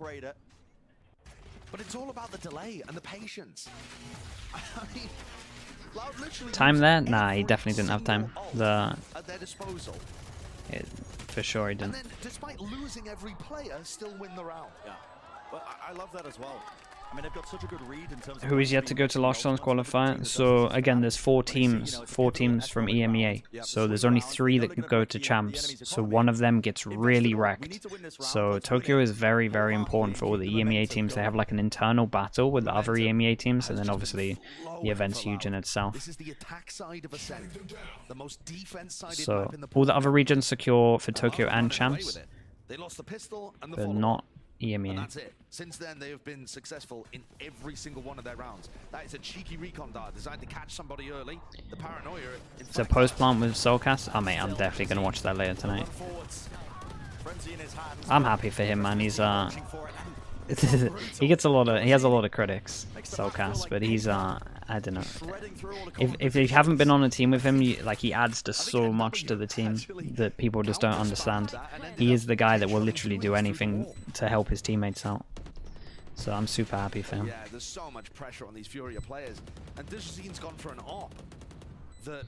operator. But it's all about the delay and the patience. I mean, Loud literally Time there? Nah, he definitely didn't have time. At their disposal. For sure he didn't. And then, despite losing every player, still win the round. Yeah, but I love that as well. I mean, they've got such a good read in terms of... Who is yet to go to Lost Zones qualifier? So again, there's four teams from EMEA. So there's only 3 that can go to champs. So one of them gets really wrecked. So Tokyo is very, very important for all the EMEA teams. They have like an internal battle with the other EMEA teams, and then obviously the event's huge in itself. This is the attack side of Ascent, the most defense-sided So map in the all the other regions secure for Tokyo and champs, They lost the pistol and the but follow-up. not And EMEA. that's it. Since then, they have been successful in every single one of their rounds. That is a cheeky recon dart designed to catch somebody early. The paranoia. It's a post plant with Soulcast. Oh mate, I'm definitely gonna watch that later tonight. I'm happy for him, man. He's he has a lot of critics, Soulcast, but he's I don't know. If you haven't been on a team with him, like he adds to so much to the team that people just don't understand. He is the guy that will literally do anything to help his teammates out. So I'm super happy for him. Yeah, there's so much pressure on these Furia players, and Digizine's gone for an op that,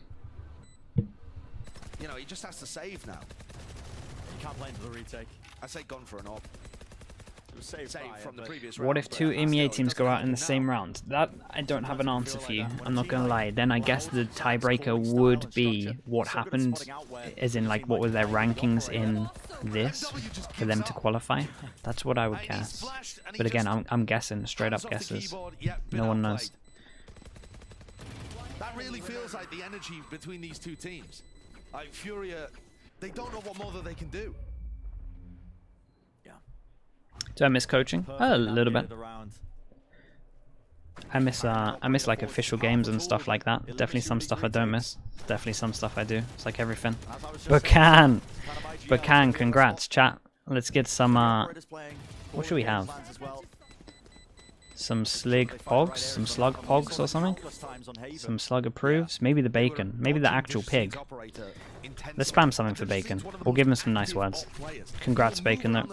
you know, he just has to save now. You can't play into the retake. I say gone for an op. It was saved From the previous What round, if but 2 still, EMEA it teams go doesn't out in the happen same now. round? That I don't have an answer for you. I'm not gonna lie. Then I guess the tiebreaker would be what happened, as in like what were their rankings in this for them to qualify. That's what I would guess. But again, I'm guessing, straight up guesses. No one knows. That really feels like the energy between these two teams. Like Furia, they don't know what more that they can do. Do I miss coaching? A little bit. I miss like official games and stuff like that. Definitely some stuff I don't miss. Definitely some stuff I do. It's like everything. Bakan, congrats, chat. Let's get some. What should we have? Some slug pogs or something? Some slug approves? Maybe the bacon. Maybe the actual pig. Let's spam something for bacon. Or give him some nice words. Congrats, bacon, though.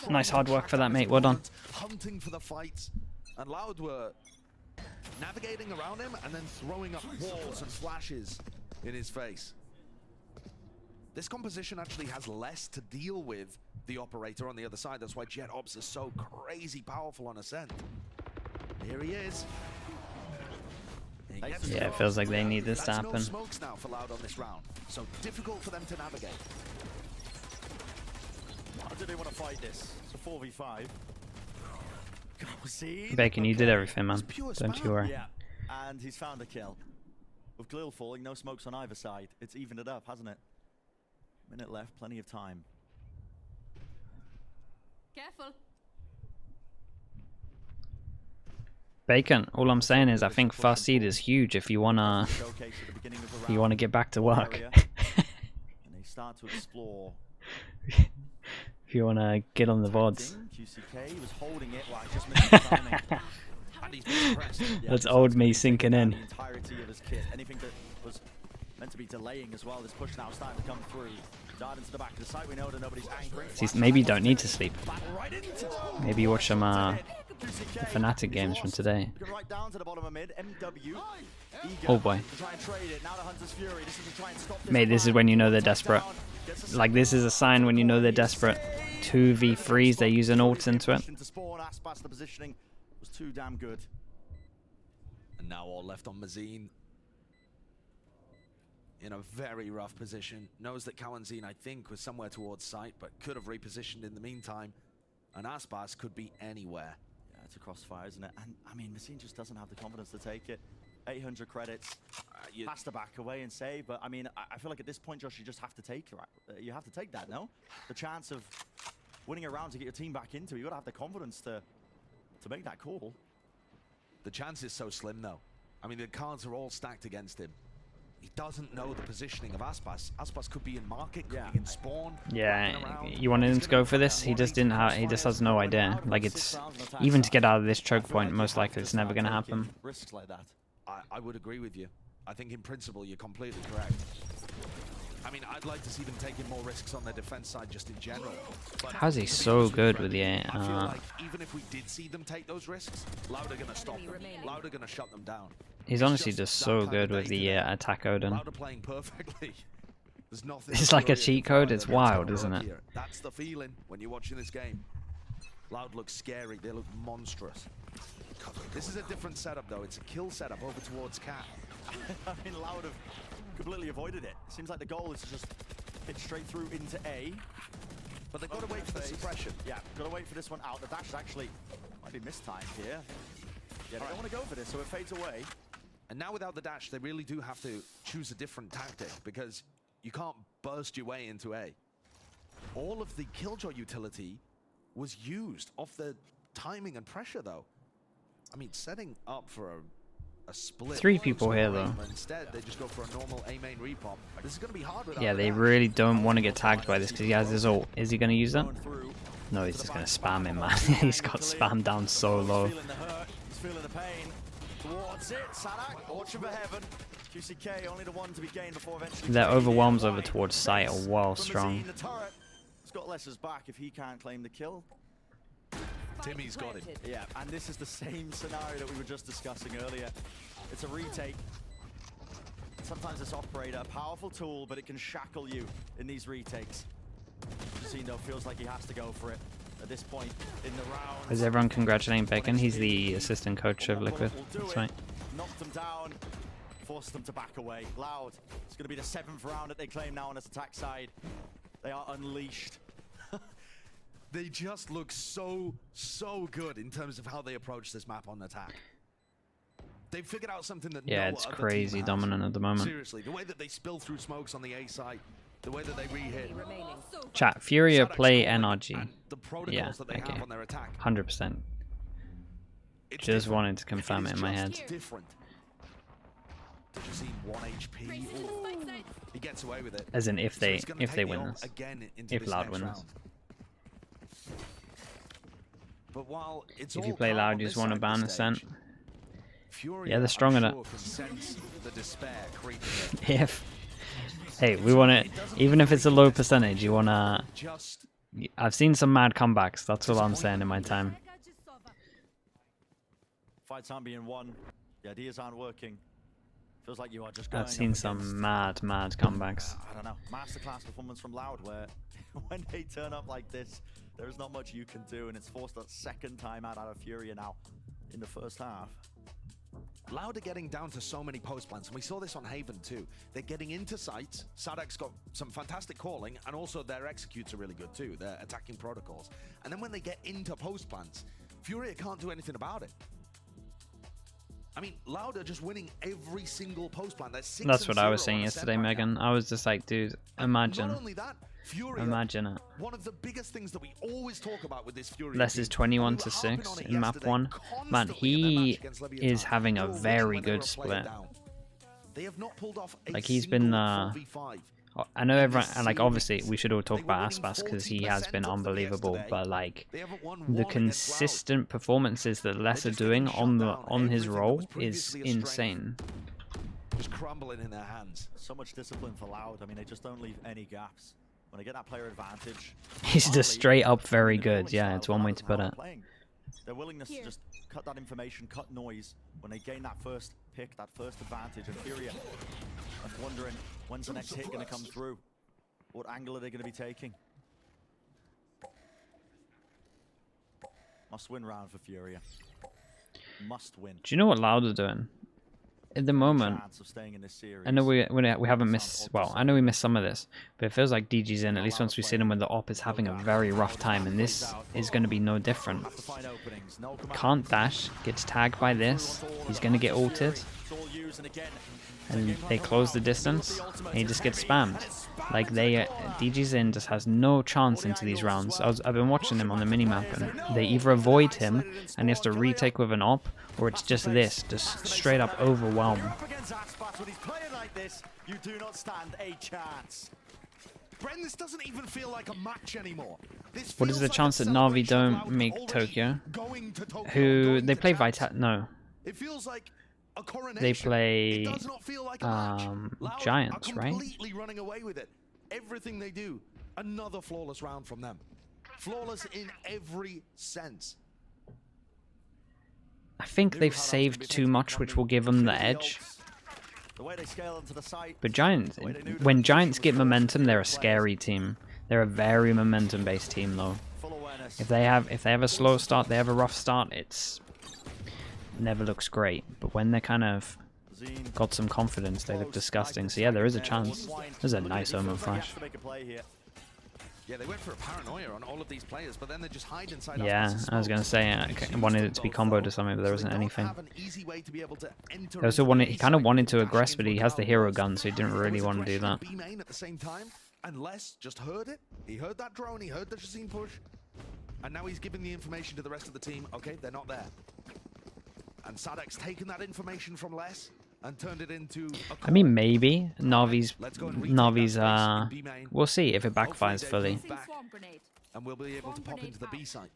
Nice hard work for that, mate. Well done. Hunting for the fights, and Loud were navigating around him and then throwing up walls and flashes in his face. This composition actually has less to deal with the operator on the other side. That's why Jet Ops is so crazy powerful on Ascent. Here he is. Yeah, it feels like they need this to happen. No smokes now for Loud on this round, so difficult for them to navigate. How do they want to fight this? It's a 4v5. See? Bacon, you did everything, man. Don't you worry. Yeah, and he's found a kill. With Glil falling, no smokes on either side. It's evened it up, hasn't it? Minute left, plenty of time. Careful. Bacon, all I'm saying is I think first seed is huge if you wanna get back to work. And they start to explore. If you wanna get on the VODs. QCK was holding it while just missed the timing. And he's been pressed. That's old me sinking in. The entirety of his kit. Anything that was meant to be delaying as well. This push now starting to come through. Dart into the back of the site. We know that nobody's angry. Maybe you don't need to sleep. Maybe you watch some Fnatic games from today. Right down to the bottom of mid. MW. Oh boy. Mate, this is when you know they're desperate. Like, this is a sign when you know they're desperate. 2v3s, they use an ult into it. The positioning was too damn good. And now all left on Mazine. In a very rough position. Knows that Kawanzine, I think, was somewhere towards site, but could have repositioned in the meantime. And Aspas could be anywhere. Yeah, it's a crossfire, isn't it? And, I mean, Mazine just doesn't have the confidence to take it. 800 credits. Has to back away and save, but, I mean, I feel like at this point, Josh, you just have to take it. You have to take that, no? The chance of winning a round to get your team back into it, you got to have the confidence to make that call. The chance is so slim, though. I mean, the cards are all stacked against him. He doesn't know the positioning of Aspas. Aspas could be in market, could be in spawn. Yeah, you wanted him to go for this. He just didn't have. He just has no idea. Like, it's even to get out of this choke point. Most likely, it's never gonna happen. Risks like that. I would agree with you. I think in principle you're completely correct. I mean, I'd like to see them taking more risks on their defense side just in general. But How's he so good with the I feel like even if we did see them take those risks, Loud are going to stop them. Loud are going to shut them down. He's honestly just so good with the attack Odin. Loud are playing perfectly. There's nothing. It's like a cheat code. It's wild, isn't it? That's the feeling when you're watching this game. Loud looks scary. They look monstrous. This is a different setup, though. It's a kill setup over towards Cat. I mean, Loud have completely avoided it. Seems like the goal is to just hit straight through into A. But they've got to wait for the suppression. Yeah, got to wait for this one out. The dash is actually might be mistimed here. Yeah, they don't want to go for this, so it fades away. And now without the dash, they really do have to choose a different tactic because you can't burst your way into A. All of the Killjoy utility was used off the timing and pressure, though. I mean, setting up for a split. 3 people here, though. Instead, they just go for a normal A main repop. This is going to be hard without Yeah, they dash. really don't want to get tagged by this because he has his ult. Is he going to use that? No, he's just going to spam him, man. He's got spam down so low. He's feeling the pain. Towards it, Sadak, Orchard for Heaven. QCK only the one to be gained before eventually. Their overwhelms over towards site are well strong. The turret. He's got Lesser's back if he can't claim the kill. Timmy's got it. Yeah, and this is the same scenario that we were just discussing earlier. It's a retake. Sometimes this operator, a powerful tool, but it can shackle you in these retakes. Casino feels like he has to go for it at this point in the round. Is everyone congratulating Bacon? He's the assistant coach of Liquid. That's right. Knocked them down, forced them to back away. Loud. It's going to be the 7th round that they claim now on this attack side. They are unleashed. They just look so good in terms of how they approach this map on attack. They've figured out something that Yeah, no it's other crazy team has. dominant at the moment. Seriously, the way that they spill through smokes on the A side, the way that they re-hit. Chat, Furia Sadak's play calling NRG. and the protocols Yeah, that they okay. have on their attack. 100%. It's Just different. wanted to confirm it in my head. It's different. Did you see 1 HP? Ooh. He gets away with it. As in if So they he's gonna win take the ult this. again into If this Loud next wins. round. But while it's If all you play calm Loud, on you this just want to side of ban the Ascent. stage, Furia, Yeah, they're I'm strong in it. sure, can sense the despair creeping in. If hey, we want to, even if it's a low percentage, you want to. Just I've seen some mad comebacks. That's all I'm saying in my time. Fights aren't being won. The ideas aren't working. Feels like you are just going I've seen up some against, mad comebacks. I don't know, masterclass performance from Loud, where when they turn up like this, there is not much you can do, and it's forced a 2nd time out of Furia now in the first half. Loud are getting down to so many post plants, and we saw this on Haven too. They're getting into sites. Sadak's got some fantastic calling, and also their executes are really good too. Their attacking protocols. And then when they get into post plants, Furia can't do anything about it. I mean, Loud are just winning every single post plant. That's what I was saying yesterday, Megan. I was just like, dude, imagine. Not only that, Furia, Imagine it. one of the biggest things that we always talk about with this Furia Less team, is 21 and we to were harping 6 on it in map yesterday 1. Man, constantly in their match he against Leviathan. is having a They were winning very when they good were split. played down. They have not pulled off a Like he's been, single 4v5. I know everyone, and like obviously we should all talk about Aspas because he has been unbelievable, but like They haven't won the one against consistent performances that Les are doing on his role is insane. Loud. Just crumbling in their hands. So much discipline for Loud. I mean, they just don't leave any gaps. When they get that player advantage, He's just straight up very good. Yeah, it's one way to put it. Their willingness to just cut that information, cut noise when they gain that first pick, that first advantage. And Furia are wondering, when's the next hit going to come through? What angle are they going to be taking? Must win round for Furia. Must win. Do you know what Loud are doing? At the moment, Chance of staying in this series. I know we haven't missed, well, I know we missed some of this, but it feels like DG's in, at least once we see him when the op is having a very rough time, and this is going to be no different. Have to find openings. No command. Can't dash, gets tagged by this, he's going to get ulted, It's all used, and again, and they close the distance, and he just gets spammed. Like DG's in just has no chance into these rounds. I've been watching him on the minimap, and they either avoid him, and he has to retake with an op, or it's just this, just straight up overwhelm. Up against Aspas, when he's playing like this, you do not stand a chance. Bren, this doesn't even feel like a match anymore. This What is feels the like chance a that Na'Vi celebration of don't Loud make already Tokyo? going to Tokyo, Who going they to play Champs. Vital? No, It feels like a coronation. They play It does not feel like a match. Loud Giants, are right? completely running away with it. Everything they do, another flawless round from them. Flawless in every sense. I think they've saved too much, which will give them the edge. But Giants, when Giants get momentum, they're a scary team. They're a very momentum-based team, though. If they have a slow start, they have a rough start, it never looks great. But when they kind of got some confidence, they look disgusting. So yeah, there is a chance. There's a nice Omen flash. Yeah, they went for a paranoia on all of these players, but then they just hide inside. Yeah, I was gonna say I wanted it to be comboed or something, but there wasn't anything. He also wanted, he kind of wanted to aggress, but he has the hero gun, so he didn't really want to do that. At the same time, and Les just heard it. He heard that drone. He heard the Shazine push, and now he's giving the information to the rest of the team. Okay, they're not there. And Sadek's taken that information from Les and turned it into a I mean, maybe Navi's we'll see if it backfires fully. And we'll be able to pop into the B site.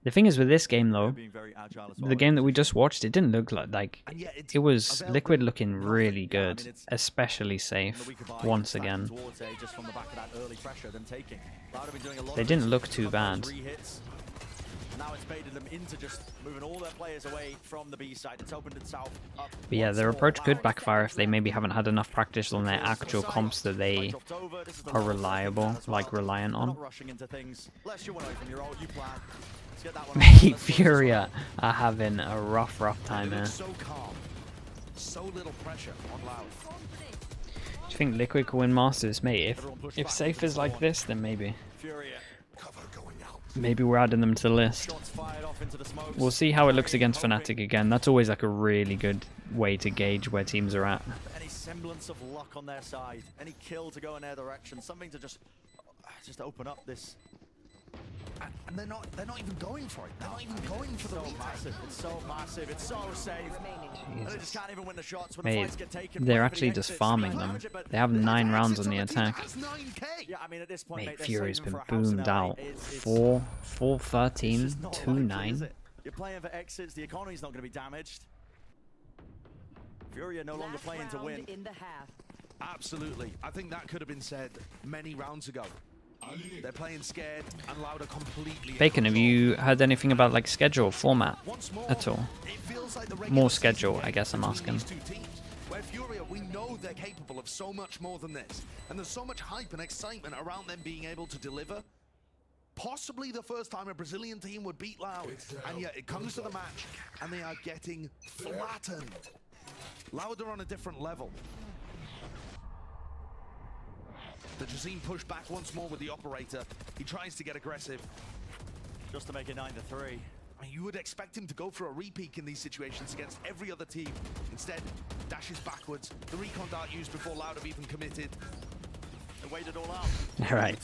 The thing is with this game though, the game that we just watched, it didn't look like it was Liquid looking really good, especially safe once again. They didn't look too bad. Now it's baited them into just moving all their players away from the B side. It's opened itself up. But yeah, their approach could backfire if they maybe haven't had enough practice on their actual comps that they are reliant on. Mate, Furia are having a rough time here. So little pressure on Loud. Do you think Liquid can win Masters? Mate, if Safe is like this, then maybe. Maybe we're adding them to the list. We'll see how it looks against Fnatic again. That's always like a really good way to gauge where teams are at. Any semblance of luck on their side, any kill to go in their direction, something to just open up this. And they're not even going for it. They're not even going for the massive. It's so massive. It's so safe. And they just can't even win the shots when the Mate, fights get taken. they're actually just farming them. They have 9 rounds on the attack. Yeah, I mean, at this point, Mate, Fury's been boomed out. 4-13, 2-9. You're playing for exits. The economy's not going to be damaged. Fury are no longer playing to win. Absolutely. I think that could have been said many rounds ago. They're playing scared and Loud are completely. Bacon, have you heard anything about like schedule format at all? More schedule, I guess I'm asking. Where Furia, we know they're capable of so much more than this, and there's so much hype and excitement around them being able to deliver. Possibly the first time a Brazilian team would beat Loud, and yet it comes to the match, and they are getting flattened. Loud are on a different level. The Jazine pushed back once more with the operator. He tries to get aggressive. Just to make it 9-3. I mean, you would expect him to go for a repeat in these situations against every other team. Instead, dashes backwards. The recon dart used before Loud have even committed. They waited all out. Alright,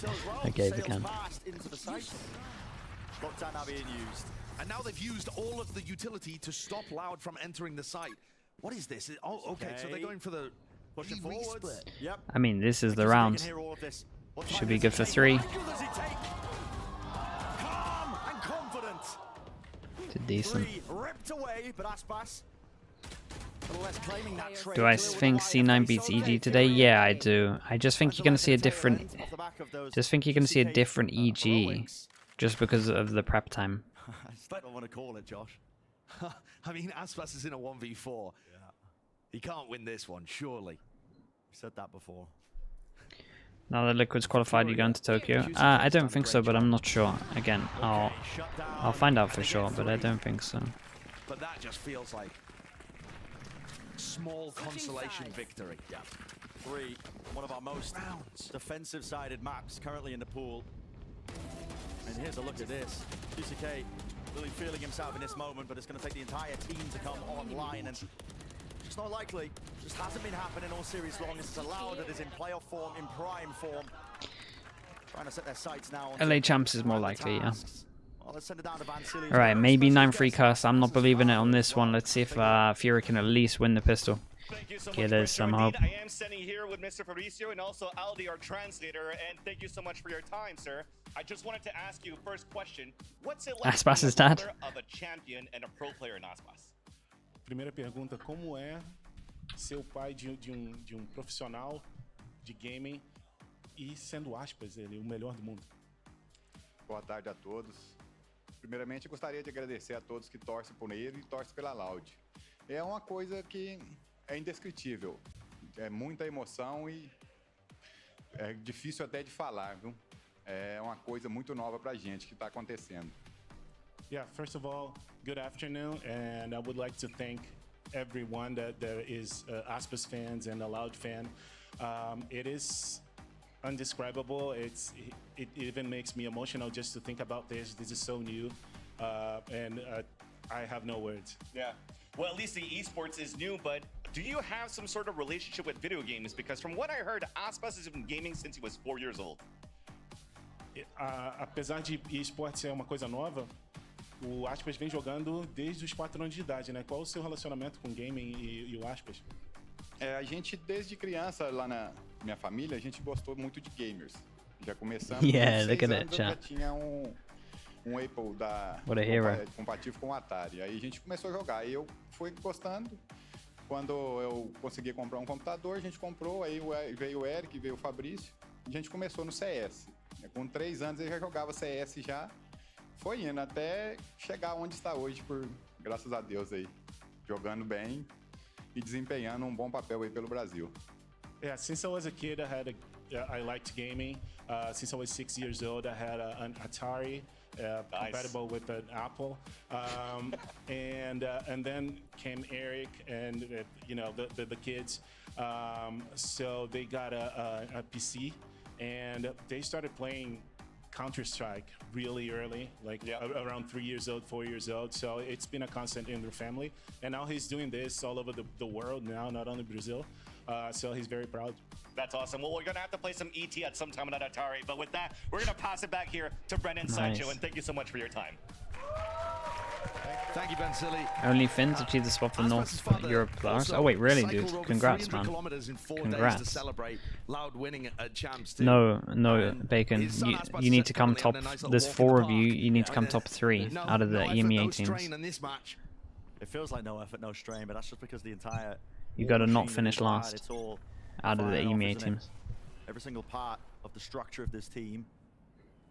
okay, we can. Into the site. Lockdown now being used. And now they've used all of the utility to stop Loud from entering the site. What is this? Oh, okay, so they're going for the... Pushing forwards. Yep. I mean, this is the round. Should be good for 3. Calm and confident. It's decent. Ripped away, but Aspas. Do I think C9 beats EG today? Yeah, I do. I just think you're gonna see a different. EG, just because of the prep time. I still don't want to call it, Josh. I mean, Aspas is in a 1v4. He can't win this one, surely. We said that before. Now that Liquid's qualified, you going to Tokyo? I don't think so, but I'm not sure. Again, I'll find out for sure, but I don't think so. But that just feels like small consolation victory. Yeah. 3, one of our most defensive-sided maps currently in the pool. And here's a look at this. QCK really feeling himself in this moment, but it's going to take the entire team to come online, and it's not likely. Just hasn't been happening all series long. This is allowed. It is in playoff form, in prime form. Trying to set their sights now. LA Champs is more likely, yeah. Well, let's send it down to Van Silly. Alright, maybe 9-3 curse. I'm not believing it on this one. Let's see if Fury can at least win the pistol. Give us some hope. I am standing here with Mr. Fabricio and also Aldi, our translator, and thank you so much for your time, sir. I just wanted to ask you first question: what's it like Aspas is being a dad brother of a champion and a pro player in Aspas? primeira pergunta, como é ser o pai de profissional de gaming e sendo aspas ele o melhor do mundo? Boa tarde a todos. Primeiramente, eu gostaria de agradecer a todos que torcem por ele e torcem pela Loud. É uma coisa que é indescritível. É muita emoção e é difícil até de falar, viu? É uma coisa muito nova pra gente que está acontecendo. Yeah, first of all, good afternoon, and I would like to thank everyone that is Aspas fans and a Loud fan. It is undescribable. It even makes me emotional just to think about this. This is so new, and I have no words. Yeah. Well, at least the esports is new, but do you have some sort of relationship with video games? Because from what I heard, Aspas has been gaming since he was 4 years old. Apesar de esportes ser uma coisa nova, o Aspas vem jogando desde os 4 anos de idade, né? Qual o seu relacionamento com o gaming e o Aspas? A gente, desde criança, lá na minha família, a gente gostou muito de gamers. Já começamos Yeah, com look 6 at anos, that eu já chat. tinha um Apple What a hero. compatível com o Atari. Aí a gente começou a jogar. Aí eu fui gostando. Quando eu consegui comprar um computador, a gente comprou. Aí veio o Eric, veio o Fabrício. A gente começou no CS. Com 3 anos ele já jogava CS já. Foi indo até chegar onde está hoje, graças a Deus aí. Jogando bem e desempenhando um bom papel aí pelo Brasil. Yeah, since I was a kid, I liked gaming. Since I was 6 years old, I had an Atari, compatible with an Apple. And then came Eric and the kids. So they got a PC and they started playing Counter-Strike really early, around 3 years old, 4 years old. So it's been a constant in their family. And now he's doing this all over the world now, not only Brazil. So he's very proud. That's awesome. Well, we're going to have to play some ET at some time on that Atari. But with that, we're going to pass it back here to Brennan Nice. Sancho. And thank you so much for your time. Thank you, Ben Silly. Only Finns achieved the spot for North Europe Polaris. Oh wait, really, dude? Congrats, man. Congrats. No, Bacon. You need to come top. There's 4 of you. You need to come top 3 out of the EMEA teams. It feels like no effort, no strain, but that's just because the entire. You got to not machine finish is hard. last It's all out of the firing off, EMEA isn't it? teams. Every single part of the structure of this team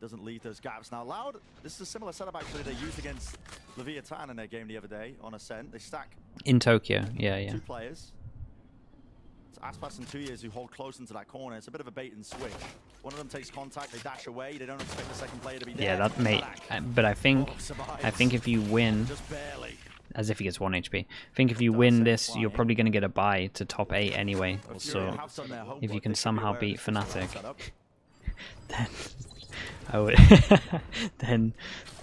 doesn't leave those gaps. Now, Loud, this is a similar setup actually they used against Leviathan in their game the other day on Ascent. They stack In Tokyo, yeah. 2 players. It's Aspas and 2 years who hold close into that corner. It's a bit of a bait and switch. One of them takes contact, they dash away. They don't expect the second player to be there. Yeah, that mate. But I think if you win, Just barely. as if he gets 1 HP. I think if you win this, you're probably going to get a bye to top 8 anyway. So if you can somehow beat Fnatic, then I would. Then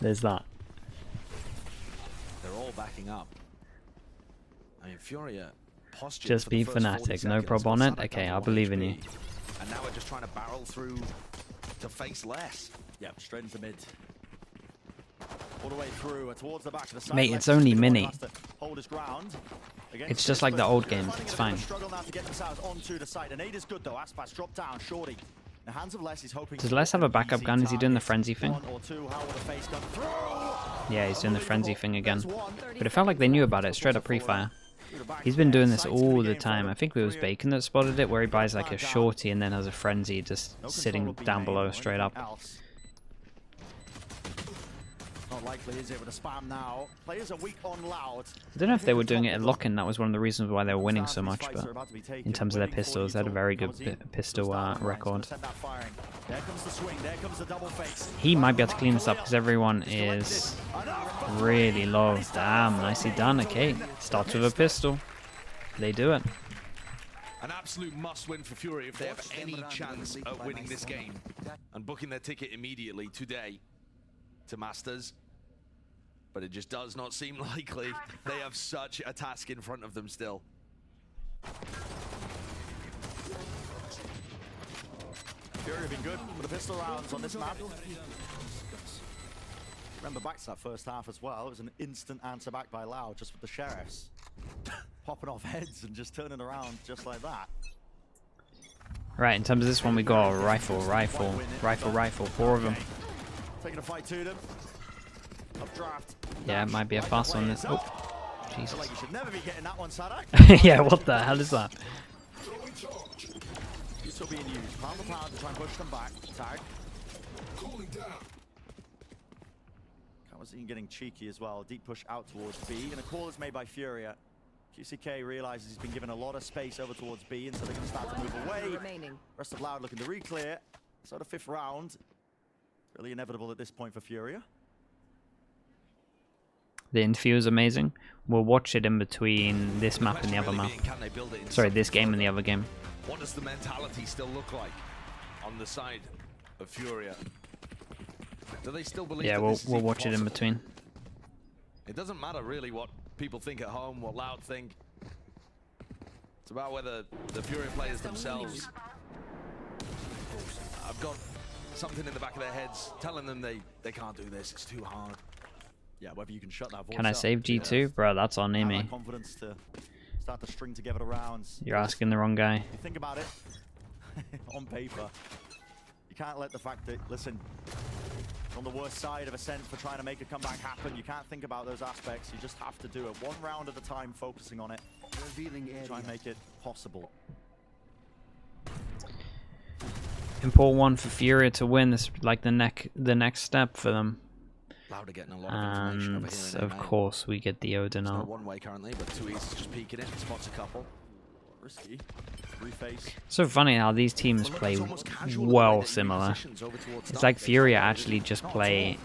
there's that. They're all backing up. I mean, Furia postured Just for the be first 40 Fnatic, no seconds, prob but on it. Fnatic Okay, have I one believe in HP. you. And now we're just trying to barrel through to face less. Yeah, straight into mid. All the way through, towards the back of the side. Mate, it's only mini. Hold his ground. It's just like the old games. It's fine. Struggle now to get themselves onto the site. And 8 is good though. Aspas drop down, shorty. The hands of Les, he's hoping. Does Les have a backup gun? Is he doing the frenzy thing? 1 or 2, how will the face come through? Yeah, he's doing the frenzy thing again. But it felt like they knew about it. Straight up pre-fire. He's been doing this all the time. I think it was Bacon that spotted it, where he buys like a shorty and then has a frenzy just sitting down below straight up. Not likely he's able to spam now. Players are weak on Loud. I don't know if they were doing it at lock-in. That was one of the reasons why they were winning so much. But in terms of their pistols, they had a very good pistol record. There comes the swing. There comes the double face. He might be able to clean this up because everyone is really low. Damn, nicely done. Okay, starts with a pistol. They do it. An absolute must-win for Fury if they have any chance of winning this game and booking their ticket immediately today to Masters. But it just does not seem likely. They have such a task in front of them still. Fury have been good with the pistol rounds on this map. Remember back to that first half as well. It was an instant answer back by Loud just with the sheriffs. Popping off heads and just turning around just like that. Right, in terms of this one, we got rifle, 4 of them. Taking a fight to them. Updraft. Yeah, it might be a fast one. Oh, I Jesus. feel like you should never be getting that one, Sadak. Yeah, what the hell is that? Still being used. Pound for pound to try and push them back. Tag. Kawazin getting cheeky as well. Deep push out towards B. And a call is made by Furia. QCK realizes he's been given a lot of space over towards B, and so they're going to start to move away. Rest of Loud looking to re-clear. So the 5th round, really inevitable at this point for Furia. The interview is amazing. We'll watch it in between this map and the other map. Sorry, this game and the other game. What does the mentality still look like on the side of Furia? Do they still believe? Yeah, that we'll this is watch it in possible? between. It doesn't matter really what people think at home, what Loud think. It's about whether the Furia players themselves have got something in the back of their heads telling them they can't do this, it's too hard. Yeah, whether you can shut that voice Can I up. save G2? Bro, that's on Have me. that confidence to start to string together the rounds. You're asking the wrong guy. You think about it, on paper, you can't let the fact that, listen, on the worst side of Ascent for trying to make a comeback happen, you can't think about those aspects. You just have to do it one round at a time, focusing on it. Try and make it possible. Important one for Furia to win. This is like the next step for them. Loud are getting a lot of information over And here. of course we get the Odin It's not out. one way currently, but 2 is just peeking it, spots a couple. Risky. Reface. So funny how these teams play well similar. It's like Furia actually just play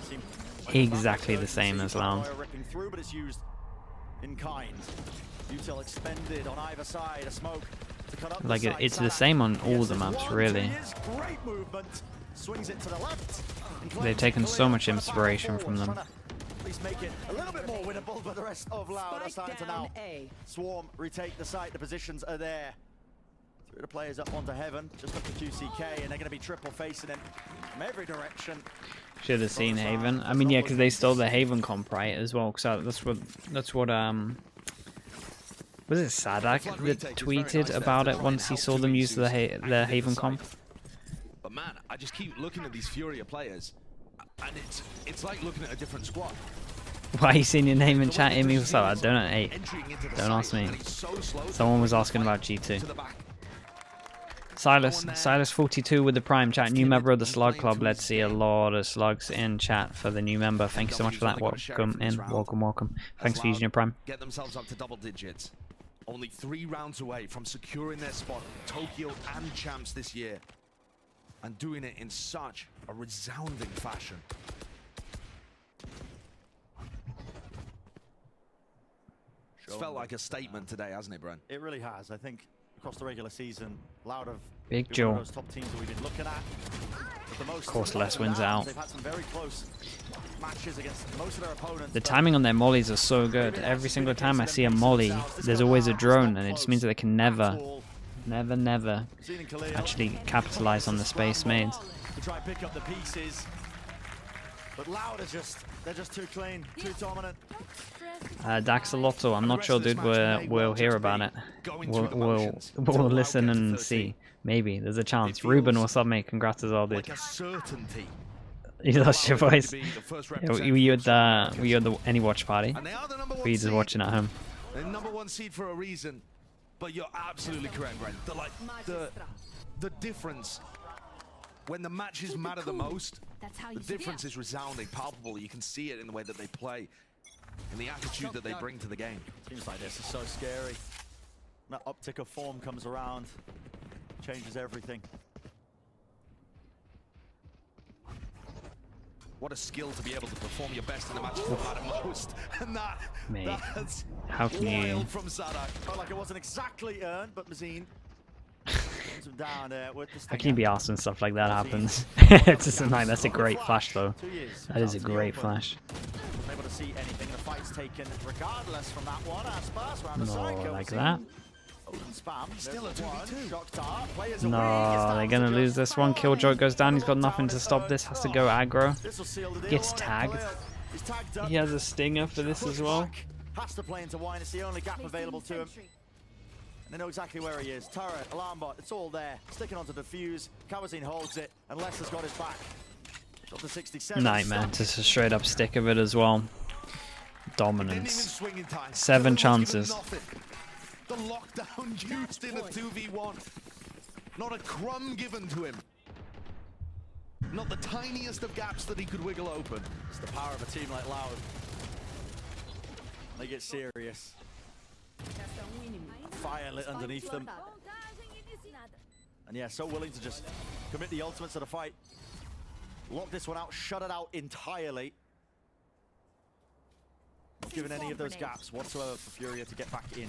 exactly the same as Loud. Ripping through, but it's used in kind. Util expended on either side. A smoke to cut up the Like side. it's the same on all the maps, really. Great movement. Swings it to the left. They've taken so much inspiration from them. Please make it a little bit more winnable, but the rest of Loud are starting to now swarm, retake the site. The positions are there. 3 of the players up onto Heaven, just up to QCK, and they're going to be triple facing him from every direction. Should have seen Haven. I mean, yeah, because they stole the Haven comp, right, as well. Because that's what was it Sadak that tweeted about it once he saw them use the Haven comp? But man, I just keep looking at these Furia players, and it's like looking at a different squad. Why are you seeing your name in chat? Amy, what's up? I don't know. Hey, don't ask me. Someone was asking about G2. Silas 42 with the Prime chat. New member of the Slug Club. Let's see a lot of slugs in chat for the new member. Thank you so much for that. Welcome in. Welcome. Thanks for using your Prime. Get themselves up to double digits. Only 3 rounds away from securing their spot in Tokyo and Champs this year. And doing it in such a resounding fashion. It's felt like a statement today, hasn't it, Brent? It really has. I think across the regular season, Loud have Big been Joe. one of those top teams that we've been looking at. But the most Of course, Les wins rounds, out. They've had some very close matches against most of their opponents. The but timing on their mollies are so good. Every single time I see a molly, there's always a drone, and it just means that they can never actually capitalize on the space made. To try and pick up the pieces. But Loud are they're just too clean, too dominant. Daxalotto, I'm not sure, dude. We'll hear about it. We'll listen and see. Maybe there's a chance. Ruben, what's up, mate? Congrats as well, dude. Like a certainty. You lost your voice. Yeah, were you at the any watch party? And they are the number Or 1 were you just seed. watching at home? They're number 1 seed for a reason. But you're absolutely correct, Brent. The difference when the matches matter the most, the difference is resounding, palpable. You can see it in the way that they play, in the attitude that they bring to the game. Teams like this is so scary. That uptick of form comes around, changes everything. What a skill to be able to perform your best in the matches that matter most. And Mate, that's how can you? wild from Sadak. Felt like it wasn't exactly earned, but Mazine brings him down with the How can you be asked when stuff like that happens? It's just like that's a great flash, though. 2 years. That is a Out to the great open. flash. Wasn't able to see anything. The fight's taken regardless from that one. Aspas around the No, cycle. like that. Open spam. Still a There's one. 2v2. Shock dart. Players away. Gets No, down they're to gonna just lose this one. Killjoy goes down. He's got nothing to stop this. Has to go aggro. This'll seal the deal, Gets won't it? tagged. Khalil is tagged up. He has a stinger for this as well. Has to play into wine. It's the only gap available to him. And they know exactly where he is. Turret, alarm bot, it's all there. Sticking onto the fuse. Kawazin holds it, and Lester's got his back. Got to 67. Nightmare. Just a straight up stick of it as well. dominance. Swing in time. 7 The other one's chances. given nothing. The lockdown used in a 2v1. Not a crumb given to him. Not the tiniest of gaps that he could wiggle open. It's the power of a team like Loud. They get serious. Fire lit underneath them. And yeah, so willing to just commit the ultimate to the fight. Lock this one out, shut it out entirely. Not giving any of those gaps whatsoever for Furia to get back in.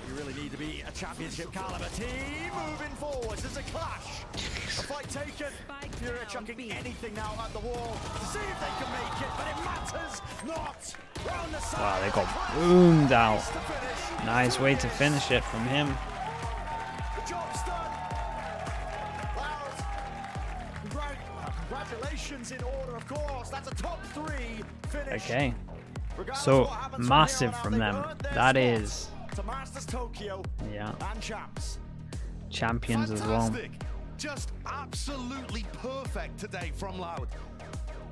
You really need to be a championship caliber team moving forwards. There's a clash. A fight taken. Furia chucking anything now at the wall to see if they can make it, but it matters not. Round the side. Wow, they got boomed out. Nice way to finish it from him. The job's done. Loud. Congratulations in order, of course. That's a top 3 finish. Okay. So massive from them. That is. To Masters Tokyo. Yeah. And champs. Champions as well. Fantastic. Just absolutely perfect today from Loud.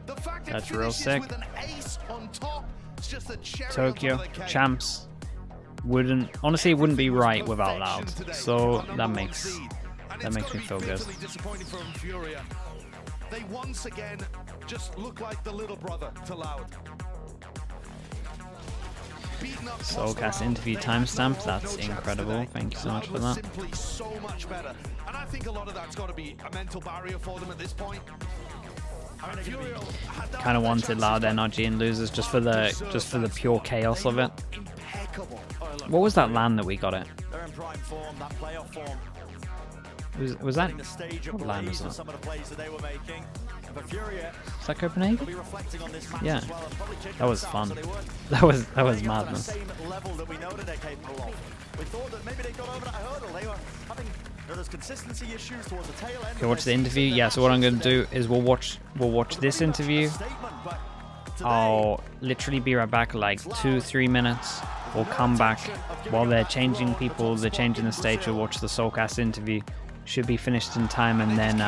The fact That's it real finishes sick. with an ace on top, it's just a cherry Tokyo on top of the cake. champs honestly it wouldn't be right without Loud. So that makes me feel good. Disappointing from Furia. They once again just look like the little brother to Loud. Soulcast interview timestamp, that's incredible. Thank you so much for that. Simply so much better. And I think a lot of that's got to be a mental barrier for them at this point. Kind of wanted Loud NRG and losers just for the pure chaos of it. What was that LAN that we got it? They're in prime form, that playoff form. Was that The stage what LAN was ablaze with that? some of the plays that they were making. But Furia Was that Copenhagen? will be reflecting on this match Yeah. as well, and probably kicking That was us out, fun. so they weren't That was playing up madness. to the same level that we know that they're capable of. We thought that maybe they got over that hurdle. They were having those consistency issues towards the tail end. Okay, watch the interview. Yeah, so what I'm going to do is we'll watch this interview. I'll literally be right back, like 2-3 minutes. We'll come back while they're changing people, they're changing the stage. We'll watch the Soulcast interview. Should be finished in time, and then